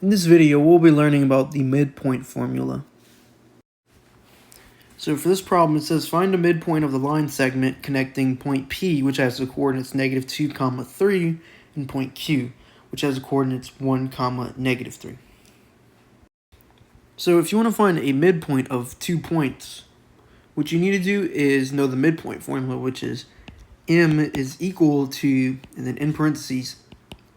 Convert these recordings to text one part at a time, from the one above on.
In this video, we'll be learning about the midpoint formula. So for this problem, it says find the midpoint of the line segment connecting point P, which has the coordinates -2, 3, and point Q, which has the coordinates 1, -3. So if you want to find a midpoint of 2 points, what you need to do is know the midpoint formula, which is M is equal to, and then in parentheses,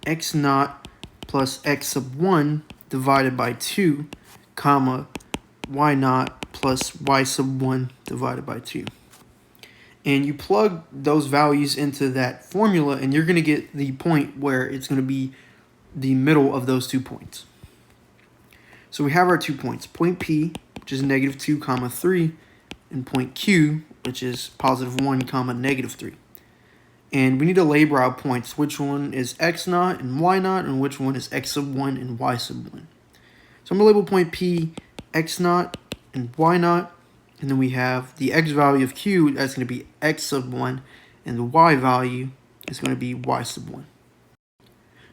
x naught plus x sub 1 divided by 2, comma, y naught plus y sub 1 divided by 2. And you plug those values into that formula, and you're going to get the point where it's going to be the middle of those 2 points. So we have our 2 points, point P, which is -2, 3, and point Q, which is +1, -3. And we need to label our points, which one is x naught and y naught, and which one is x sub 1 and y sub 1. So I'm going to label point P x naught and y naught, and then we have the x value of Q, that's going to be x sub 1, and the y value is going to be y sub 1.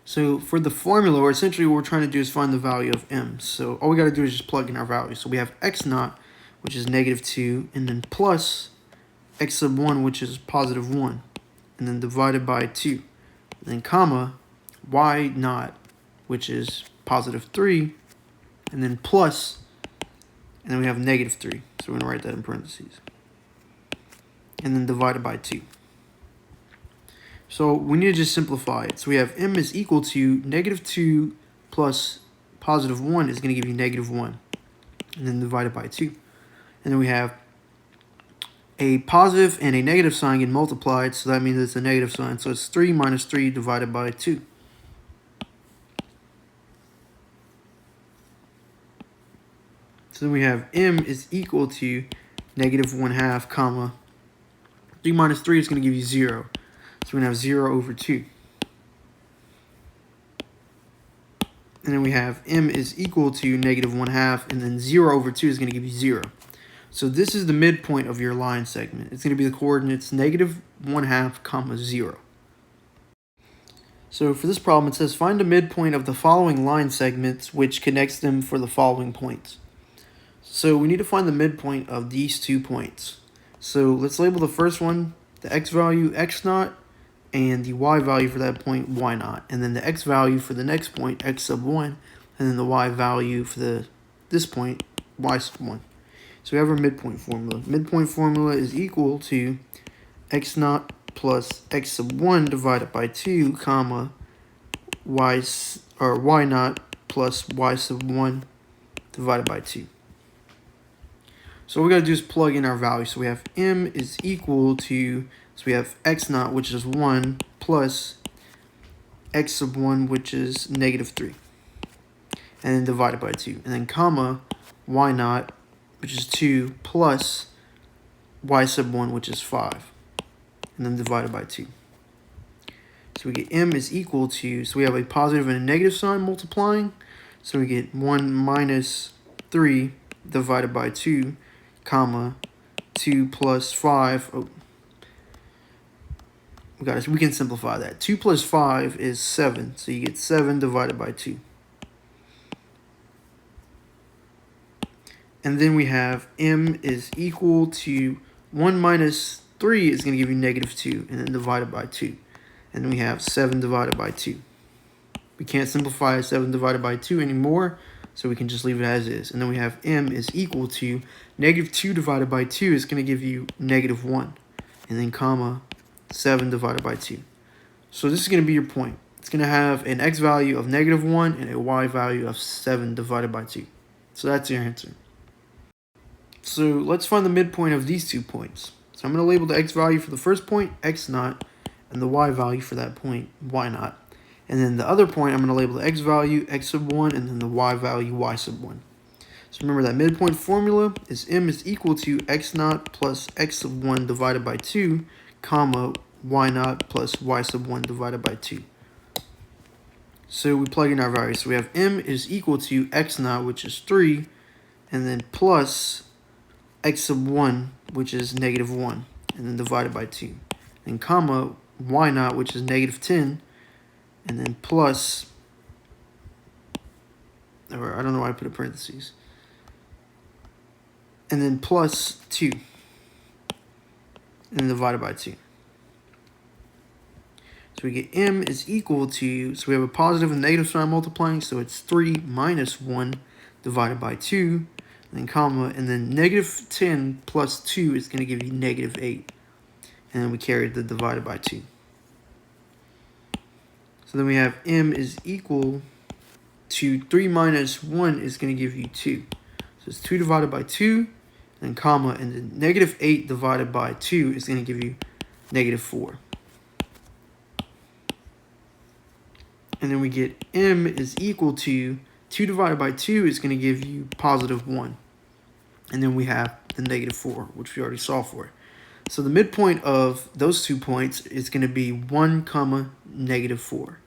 So for the formula, or essentially what we're trying to do is find the value of M. So all we got to do is just plug in our values. So we have x naught, which is -2, and then plus x sub 1, which is +1. And then divided by 2, and then comma, y naught, which is +3, and then plus, and then we have -3. So we're going to write that in parentheses. And then divided by 2. So we need to just simplify it. So we have M is equal to -2 plus +1 is going to give you -1, and then divided by 2. And then we have a positive and a negative sign get multiplied, so that means it's a negative sign. So it's 3 minus 3 divided by 2. So then we have M is equal to -1/2, comma, 3 minus 3 is going to give you 0. So we're going to have 0 over 2. And then we have M is equal to -1/2, and then 0 over 2 is going to give you 0. So this is the midpoint of your line segment. It's going to be the coordinates -1/2, 0. So for this problem, it says find the midpoint of the following line segments, which connects them for the following points. So we need to find the midpoint of these 2 points. So let's label the first one, the x value x naught, and the y value for that point y naught. And then the x value for the next point, x sub 1, and then the y value for this point, y sub 1. So we have our midpoint formula. Midpoint formula is equal to x naught plus x sub 1 divided by 2, comma, y naught plus y sub 1 divided by 2. So what we got to do is plug in our value. So we have M is equal to, so we have x naught, which is 1, plus x sub 1, which is -3. And then divided by 2. And then comma, y naught, which is 2, plus y sub 1, which is 5, and then divided by 2. So we get M is equal to, so we have a positive and a negative sign multiplying, so we get 1 minus 3 divided by 2, comma, 2 plus 5, we can simplify that. 2 plus 5 is 7, so you get 7 divided by 2. And then we have M is equal to 1 minus 3 is going to give you -2, and then divided by 2. And then we have 7 divided by 2. We can't simplify 7 divided by 2 anymore, so we can just leave it as is. And then we have M is equal to -2 divided by 2 is going to give you -1. And then comma, 7 divided by 2. So this is going to be your point. It's going to have an x value of -1 and a y value of 7 divided by 2. So that's your answer. So let's find the midpoint of these 2 points. So I'm going to label the x value for the first point, x naught, and the y value for that point, y naught. And then the other point, I'm going to label the x value, x sub 1, and then the y value, y sub 1. So remember that midpoint formula is M is equal to x naught plus x sub 1 divided by 2, comma, y naught plus y sub 1 divided by 2. So we plug in our values. So we have M is equal to x naught, which is 3, and then plus x sub 1, which is -1, and then divided by 2. And comma, y naught, which is -10, and then plus or I don't know why I put a parentheses. And then plus 2. And then divided by 2. So we get m is equal to, so we have a positive and negative sign multiplying, so it's 3 minus 1 divided by 2, and then comma, and then negative 10 plus 2 is going to give you negative 8. And then we carry the divided by 2. So then we have m is equal to 3 minus 1 is going to give you 2. So it's 2 divided by 2, and comma, and then negative 8 divided by 2 is going to give you negative 4. And then we get m is equal to 2 divided by 2 is going to give you positive 1. And then we have the negative 4, which we already saw for. So the midpoint of those 2 points is going to be 1 comma negative 4.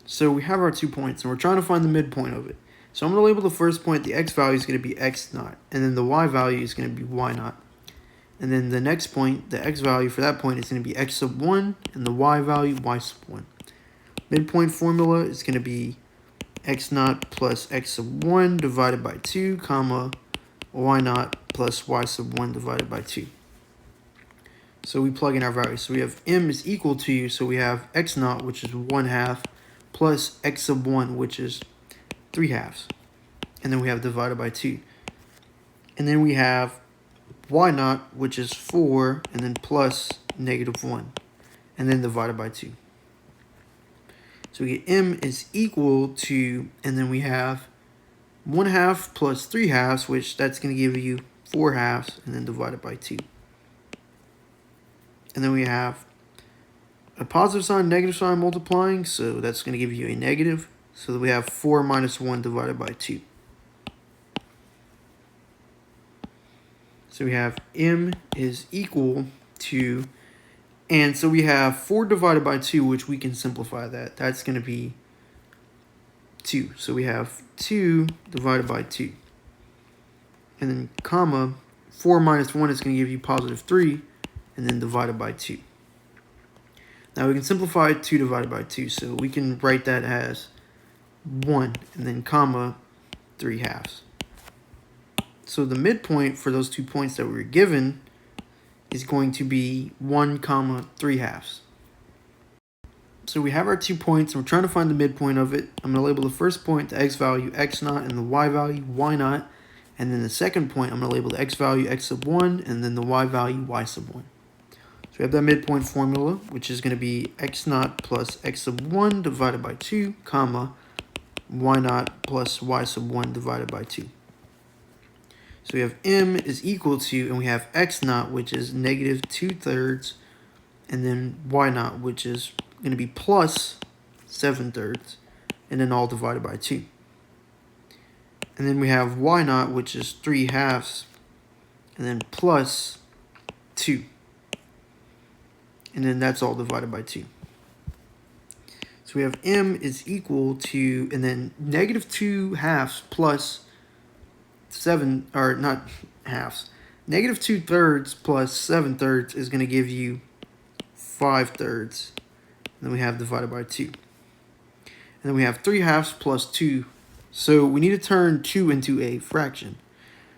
So we have our 2 points, and we're trying to find the midpoint of it. So I'm going to label the first point, the x value is going to be x naught, and then the y value is going to be y naught. And then the next point, the x value for that point is going to be x sub 1, and the y value, y sub 1. Midpoint formula is going to be x naught plus x sub 1 divided by 2, comma, y naught plus y sub 1 divided by 2. So we plug in our values. So we have m is equal to, so we have x naught, which is 1/2, plus x sub 1, which is 3/2. And then we have divided by 2. And then we have y naught, which is 4, and then plus negative 1, and then divided by 2. So we get m is equal to, and then we have 1/2 plus 3/2, which that's going to give you 4/2, and then divided by 2. And then we have a positive sign, negative sign multiplying, so that's going to give you a negative. So that we have 4 minus 1 divided by 2. So we have m is equal to, and so we have 4 divided by 2, which we can simplify that. That's going to be 2. So we have 2 divided by 2. And then comma, 4 minus 1 is going to give you positive 3, and then divided by 2. Now we can simplify 2 divided by 2, so we can write that as 1, and then comma, 3/2. So the midpoint for those 2 points that we were given is going to be 1 comma 3/2. So we have our 2 points, and we're trying to find the midpoint of it. I'm going to label the first point the x value x naught and the y value y naught. And then the second point, I'm going to label the x value x sub 1 and then the y value y sub 1. So we have that midpoint formula, which is going to be x naught plus x sub 1 divided by 2, comma, y naught plus y sub 1 divided by 2. So we have m is equal to, and we have x naught, which is negative 2/3, and then y naught, which is going to be plus 7/3, and then all divided by 2. And then we have y naught, which is 3/2, and then plus 2. And then that's all divided by 2. So we have m is equal to, and then negative 2/2 plus 7, or not halves, negative 2/3 plus 7/3 is going to give you 5/3. And then we have divided by 2. And then we have 3/2 plus 2. So we need to turn 2 into a fraction.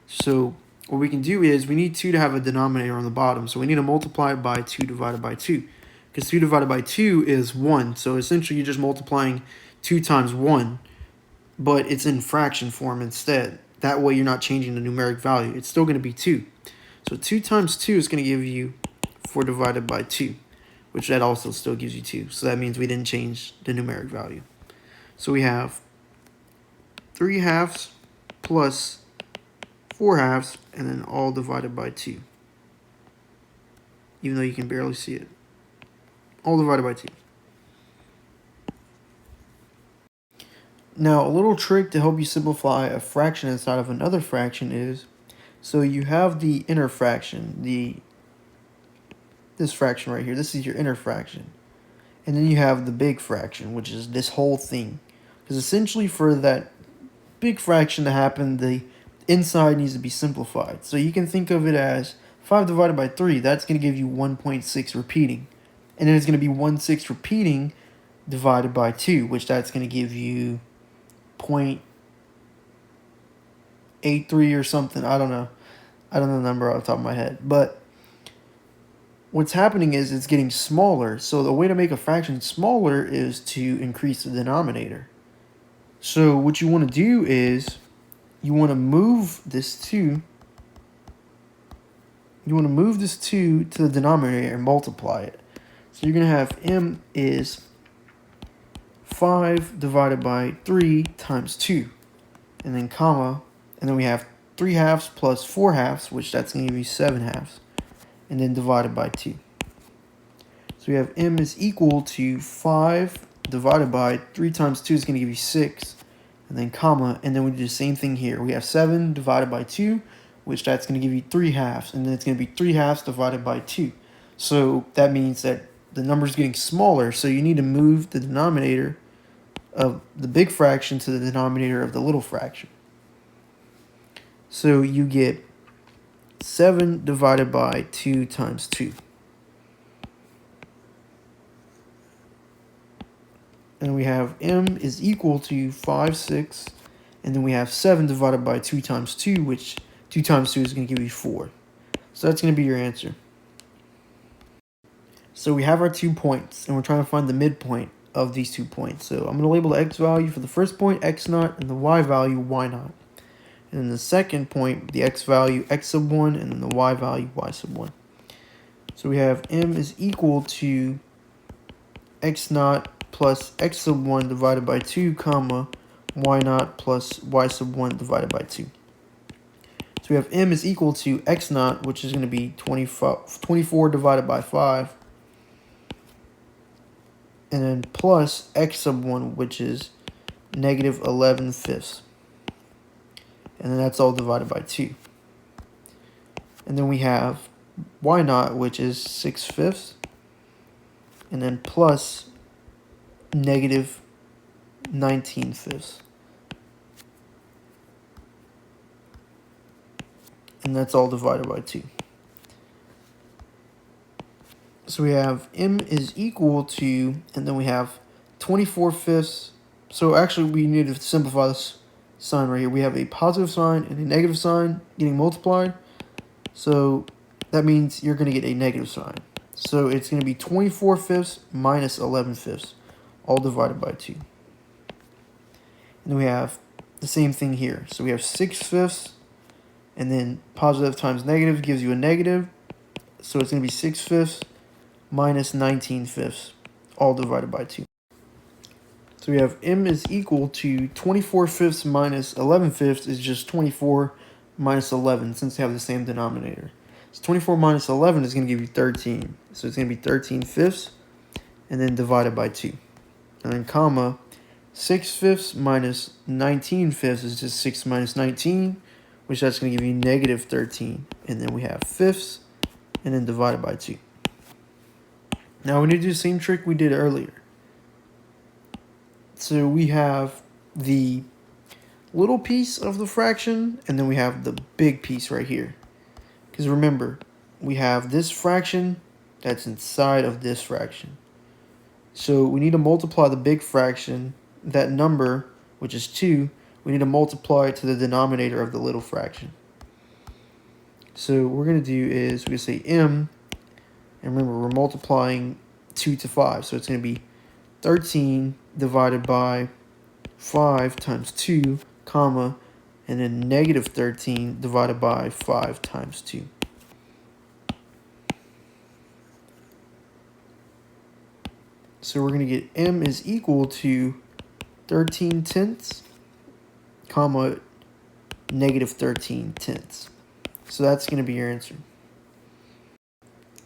So what we can do is we need 2 to have a denominator on the bottom. So we need to multiply it by 2 divided by 2. Because 2 divided by 2 is 1. So essentially you're just multiplying 2 times 1. But it's in fraction form instead. That way you're not changing the numeric value. It's still going to be 2. So 2 times 2 is going to give you 4 divided by 2. Which that also still gives you 2. So that means we didn't change the numeric value. So we have 3/2 plus 4/2, and then all divided by 2. Even though you can barely see it. All divided by 2. Now, a little trick to help you simplify a fraction inside of another fraction is, so you have the inner fraction, this fraction right here. This is your inner fraction. And then you have the big fraction, which is this whole thing. Because essentially for that big fraction to happen, the inside needs to be simplified. So you can think of it as 5 divided by 3. That's going to give you 1.6 repeating. And then it's going to be 1/6 repeating divided by 2, which that's going to give you 0.83 or something. I don't know. I don't know the number off the top of my head. But what's happening is it's getting smaller. So the way to make a fraction smaller is to increase the denominator. So what you want to do is you want to move this 2. You want to move this 2 to the denominator and multiply it. So you're going to have m is 5 divided by 3 times 2. And then comma. And then we have 3 halves plus 4 halves, which that's going to give you 7 halves. And then divided by 2. So we have m is equal to 5 divided by 3 times 2 is going to give you 6. And then comma. And then we do the same thing here. We have 7 divided by 2, which that's going to give you 3 halves. And then it's going to be 3 halves divided by 2. So that means that the number is getting smaller. So you need to move the denominator of the big fraction to the denominator of the little fraction. So you get 7 divided by 2 times 2. And we have m is equal to 5, 6. And then we have 7 divided by 2 times 2, which 2 times 2 is going to give you 4. So that's going to be your answer. So we have our 2 points, and we're trying to find the midpoint of these 2 points. So I'm going to label the x value for the first point, x naught, and the y value, y naught. And then the second point, the x value, x sub 1, and then the y value, y sub 1. So we have m is equal to x naught plus x sub 1 divided by 2, comma, y naught plus y sub 1 divided by 2. So we have m is equal to x naught, which is going to be 24 divided by 5. And then plus x sub 1, which is negative 11 fifths. And then that's all divided by 2. And then we have y naught, which is 6 fifths. And then plus negative 19 fifths. And that's all divided by 2. So we have m is equal to, and then we have 24 fifths. So actually we need to simplify this sign right here. We have a positive sign and a negative sign getting multiplied. So that means you're going to get a negative sign. So it's going to be 24 fifths minus 11 fifths, all divided by 2. And then we have the same thing here. So we have 6 fifths, and then positive times negative gives you a negative. So it's going to be 6 fifths minus 19 fifths, all divided by 2. So we have m is equal to 24 fifths minus 11 fifths is just 24 minus 11, since they have the same denominator. So 24 minus 11 is going to give you 13. So it's going to be 13 fifths, and then divided by 2. And then comma, 6 fifths minus 19 fifths is just 6 minus 19, which that's going to give you negative 13. And then we have fifths, and then divided by 2. Now we need to do the same trick we did earlier. So we have the little piece of the fraction, and then we have the big piece right here. Because remember, we have this fraction that's inside of this fraction. So we need to multiply the big fraction, that number, which is 2, we need to multiply it to the denominator of the little fraction. So what we're going to do is we're going to say m, and remember we're multiplying 2 to 5. So it's going to be 13 divided by 5 times 2, comma, and then negative 13 divided by 5 times 2. So we're going to get m is equal to 13 tenths, comma, negative 13 tenths. So that's going to be your answer.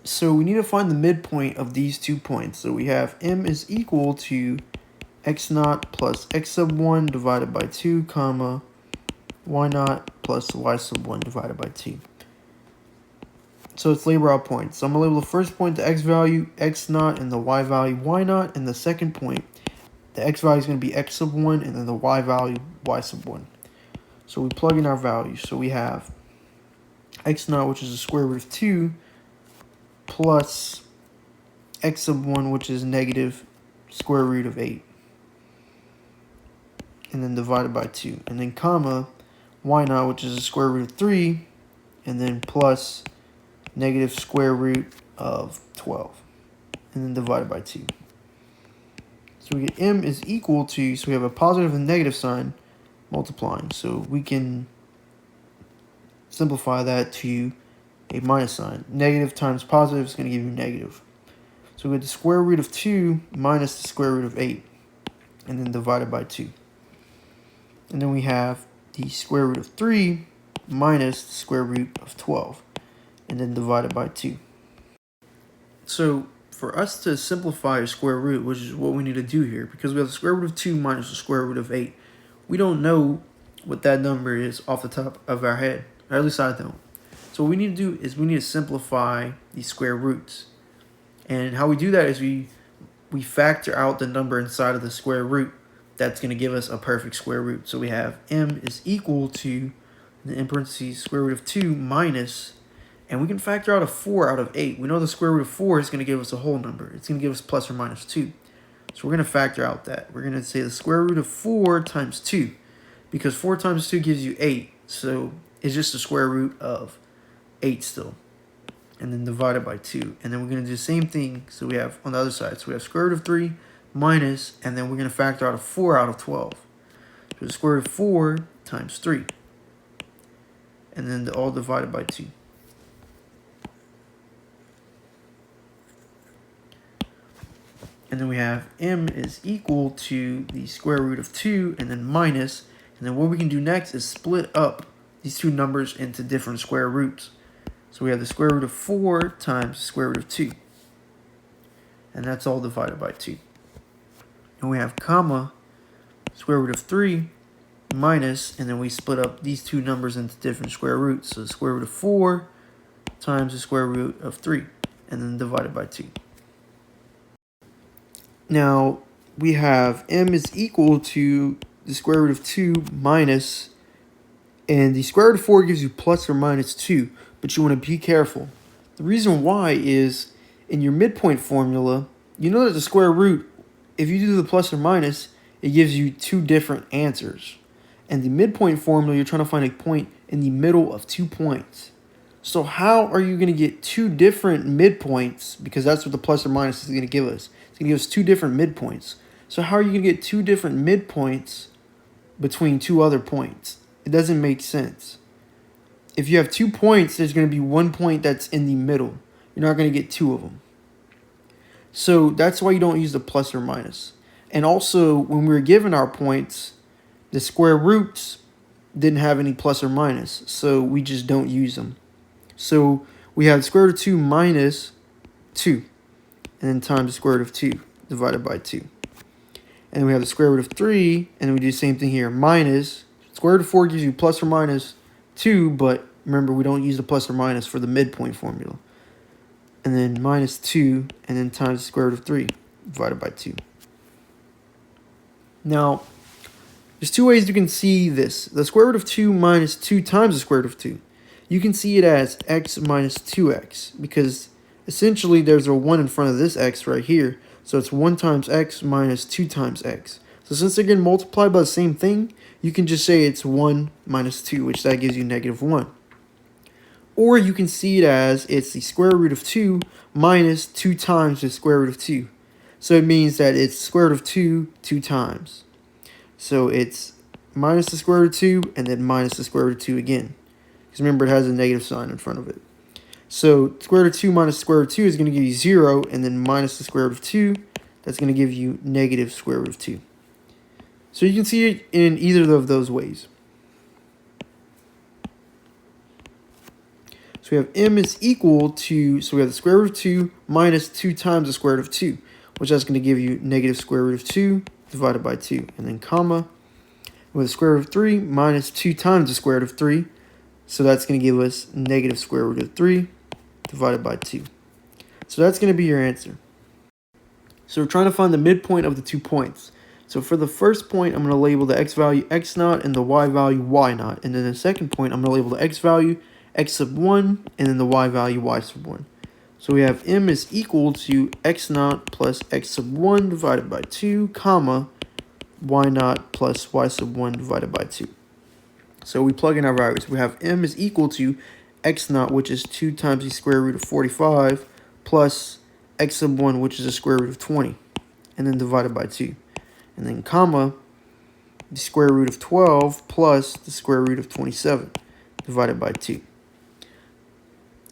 So we need to find the midpoint of these 2 points. So we have m is equal to x naught plus x sub 1 divided by 2, comma, y naught plus y sub 1 divided by 2. So let's label our points. So I'm going to label the first point the x value, x naught, and the y value, y naught. And the second point, the x value is going to be x sub 1, and then the y value, y sub 1. So we plug in our values. So we have x naught, which is the square root of 2, plus x sub 1, which is negative square root of 8. And then divided by 2. And then comma y0, which is the square root of 3. And then plus negative square root of 12. And then divided by 2. So we get m is equal to, so we have a positive and negative sign multiplying. So we can simplify that to a minus sign. Negative times positive is going to give you negative. So we get the square root of 2 minus the square root of 8. And then divided by 2. And then we have the square root of 3 minus the square root of 12. And then divided by 2. So for us to simplify a square root, which is what we need to do here, because we have the square root of 2 minus the square root of 8, we don't know what that number is off the top of our head, or at least I don't. So what we need to do is we need to simplify these square roots. And how we do that is we factor out the number inside of the square root. That's going to give us a perfect square root. So we have m is equal to, in parentheses, square root of 2 minus, and we can factor out a 4 out of 8. We know the square root of 4 is going to give us a whole number. It's going to give us plus or minus 2. So we're going to factor out that. We're going to say the square root of 4 times 2, because 4 times 2 gives you 8. So it's just the square root of 8 still. And then divided by 2. And then we're going to do the same thing. So we have on the other side. So we have square root of 3 minus, and then we're going to factor out a 4 out of 12. So the square root of 4 times 3. And then all divided by 2. And then we have m is equal to the square root of 2 and then minus. And then what we can do next is split up these two numbers into different square roots. So we have the square root of 4 times the square root of 2. And that's all divided by 2. And we have comma square root of 3 minus, and then we split up these two numbers into different square roots. So the square root of 4 times the square root of 3, and then divided by 2. Now we have m is equal to the square root of 2 minus, and the square root of 4 gives you plus or minus 2, but you want to be careful. The reason why is in your midpoint formula, you know that the square root, if you do the plus or minus, it gives you two different answers. And the midpoint formula, you're trying to find a point in the middle of 2 points. So how are you going to get two different midpoints? Because that's what the plus or minus is going to give us. It's going to give us two different midpoints. So how are you going to get two different midpoints between two other points? It doesn't make sense. If you have 2 points, there's going to be 1 point that's in the middle. You're not going to get two of them. So that's why you don't use the plus or minus. And also, when we were given our points, the square roots didn't have any plus or minus. So we just don't use them. So we have the square root of 2 minus 2. And then times the square root of 2 divided by 2. And then we have the square root of 3. And then we do the same thing here. Minus. Square root of 4 gives you plus or minus 2. But remember, we don't use the plus or minus for the midpoint formula. And then minus 2. And then times the square root of 3 divided by 2. Now, there's two ways you can see this. The square root of 2 minus 2 times the square root of 2. You can see it as x minus 2x, because essentially there's a 1 in front of this x right here. So it's 1 times x minus 2 times x. So since they're getting multiplied by the same thing, you can just say it's 1 minus 2, which that gives you negative 1. Or you can see it as it's the square root of 2 minus 2 times the square root of 2. So it means that it's square root of 2 2 times. So it's minus the square root of 2 and then minus the square root of 2 again. Because remember, it has a negative sign in front of it. So square root of 2 minus square root of 2 is going to give you 0, and then minus the square root of 2, that's going to give you negative square root of 2. So you can see it in either of those ways. So we have m is equal to, so we have the square root of 2 minus 2 times the square root of 2, which that's going to give you negative square root of 2 divided by 2. And then comma, with the square root of 3 minus 2 times the square root of 3. So that's going to give us negative square root of 3 divided by 2. So that's going to be your answer. So we're trying to find the midpoint of the 2 points. So for the first point, I'm going to label the x value x0 and the y value y0. And then the second point, I'm going to label the x value x sub 1 and then the y value y sub 1. So we have m is equal to x naught plus x sub 1 divided by 2, comma, y naught plus y sub 1 divided by 2. So we plug in our values. We have m is equal to x naught, which is 2 times the square root of 45, plus x sub 1, which is the square root of 20, and then divided by 2. And then comma, the square root of 12 plus the square root of 27 divided by 2.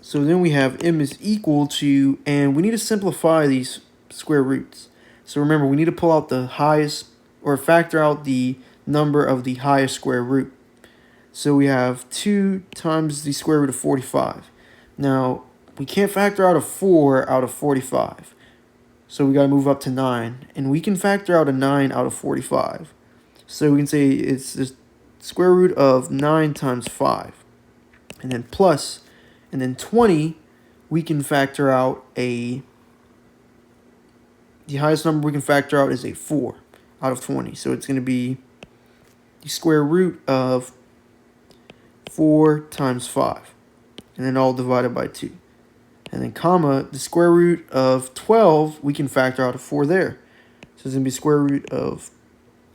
So then we have m is equal to, and we need to simplify these square roots. So remember, we need to pull out the highest, or factor out the number of the highest square root. So we have 2 times the square root of 45. Now, we can't factor out a 4 out of 45. So we got to move up to 9. And we can factor out a 9 out of 45. So we can say it's the square root of 9 times 5. And then plus, and then 20, we can factor out the highest number we can factor out is a 4 out of 20. So it's going to be the square root of 4 times 5. And then all divided by 2. And then comma, the square root of 12, we can factor out a 4 there. So it's going to be square root of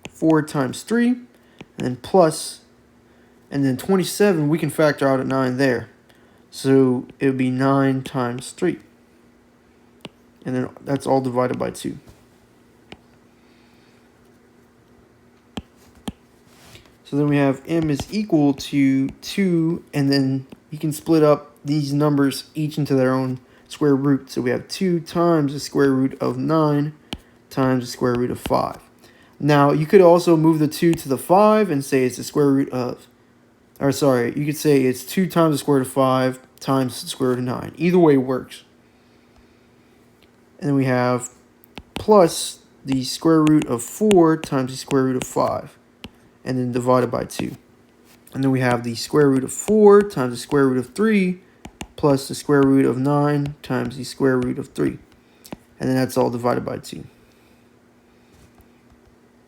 4 times 3. And then plus, and then 27, we can factor out a 9 there. So it would be 9 times 3. And then that's all divided by 2. So then we have m is equal to 2, and then you can split up these numbers each into their own square root. So we have 2 times the square root of 9 times the square root of 5. Now, you could also move the 2 to the 5 and say it's the square root of, or sorry, you could say it's 2 times the square root of 5 times the square root of 9. Either way works. And then we have plus the square root of 4 times the square root of 5. And then divided by 2. And then we have the square root of 4 times the square root of 3 plus the square root of 9 times the square root of 3. And then that's all divided by 2.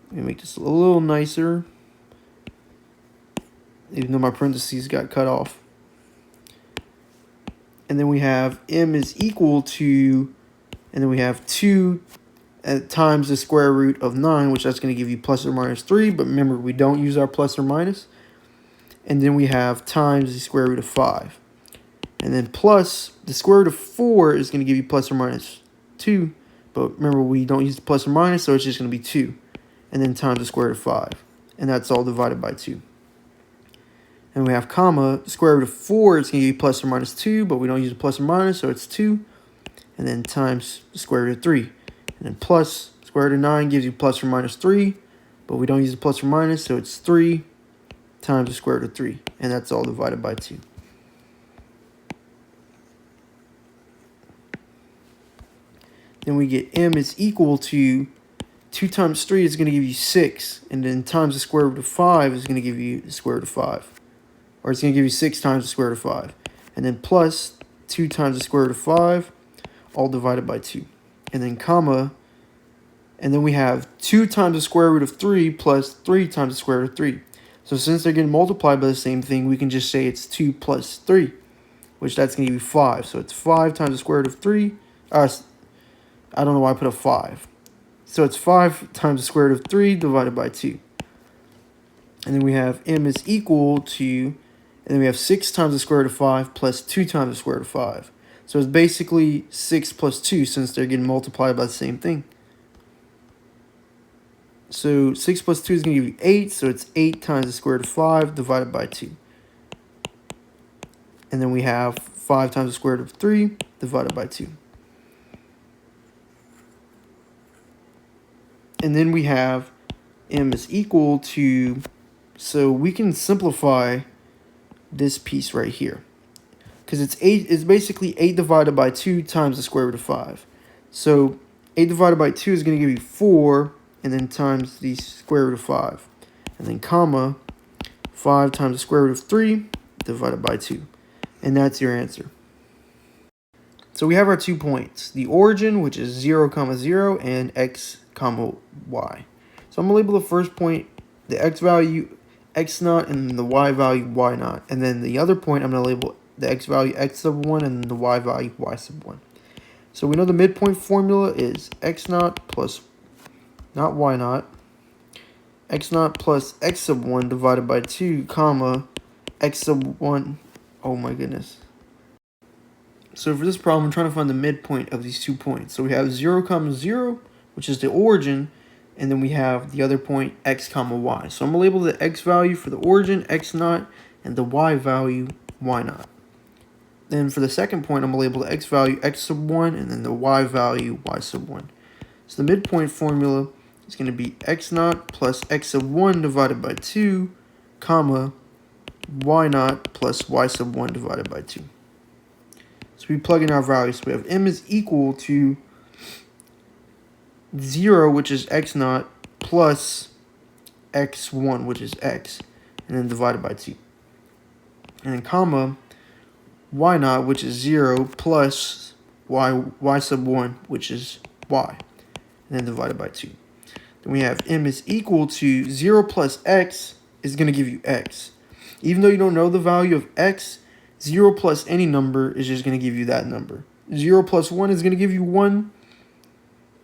Let me make this a little nicer, even though my parentheses got cut off. And then we have m is equal to, and then we have 2 times the square root of 9, which that's going to give you plus or minus 3. But remember, we don't use our plus or minus. And then we have times the square root of 5. And then plus, the square root of 4 is going to give you plus or minus 2. But remember, we don't use the plus or minus, so it's just going to be 2. And then times the square root of 5. And that's all divided by 2. And we have comma, the square root of 4 is going to give you plus or minus 2, but we don't use a plus or minus, so it's 2. And then times the square root of 3. And then plus, square root of 9 gives you plus or minus 3, but we don't use a plus or minus, so it's 3 times the square root of 3. And that's all divided by 2. Then we get m is equal to 2 times 3 is going to give you 6. And then times the square root of 5 is going to give you the square root of 5. Or it's going to give you 6 times the square root of 5. And then plus 2 times the square root of 5, all divided by 2. And then comma, and then we have 2 times the square root of 3 plus 3 times the square root of 3. So since they're getting multiplied by the same thing, we can just say it's 2 plus 3, which that's going to give you 5. So it's 5 times the square root of 3. I don't know why I put a 5. So it's 5 times the square root of 3 divided by 2. And then we have m is equal to, and then we have 6 times the square root of 5 plus 2 times the square root of 5. So it's basically 6 plus 2 since they're getting multiplied by the same thing. So 6 plus 2 is going to give you 8, so it's 8 times the square root of 5 divided by 2. And then we have 5 times the square root of 3 divided by 2. And then we have m is equal to, so we can simplify this piece right here. Because it's basically 8 divided by 2 times the square root of 5. So 8 divided by 2 is going to give you 4, and then times the square root of 5. And then comma, 5 times the square root of 3 divided by 2. And that's your answer. So we have our 2 points. The origin, which is 0, 0, and x, y. So I'm going to label the first point, the x value, x naught, and the y value, y naught. And then the other point, I'm going to label the x value, x sub 1, and the y value, y sub 1. So we know the midpoint formula is x naught plus, not y naught, x naught plus x sub 1 divided by 2, comma, x sub 1. Oh my goodness. So for this problem, I'm trying to find the midpoint of these 2 points. So we have 0, comma 0, which is the origin, and then we have the other point, x, comma y. So I'm going to label the x value for the origin, x naught, and the y value, y naught. Then for the second point, I'm going to label the x value, x sub 1, and then the y value, y sub 1. So the midpoint formula is going to be x naught plus x sub 1 divided by 2, comma, y naught plus y sub 1 divided by 2. So we plug in our values. So we have m is equal to 0, which is x naught, plus x1, which is x, and then divided by 2. And then comma, y naught, which is 0, plus y sub 1, which is y, and then divided by 2. Then we have m is equal to 0 plus x is going to give you x. Even though you don't know the value of x, 0 plus any number is just going to give you that number. 0 plus 1 is going to give you 1.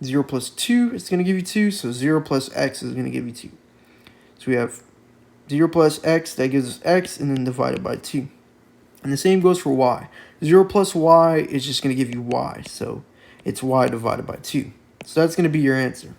0 plus 2 is going to give you 2. So 0 plus x is going to give you 2. So we have 0 plus x, that gives us x, and then divided by 2. And the same goes for y. 0 plus y is just going to give you y. So it's y divided by 2. So that's going to be your answer.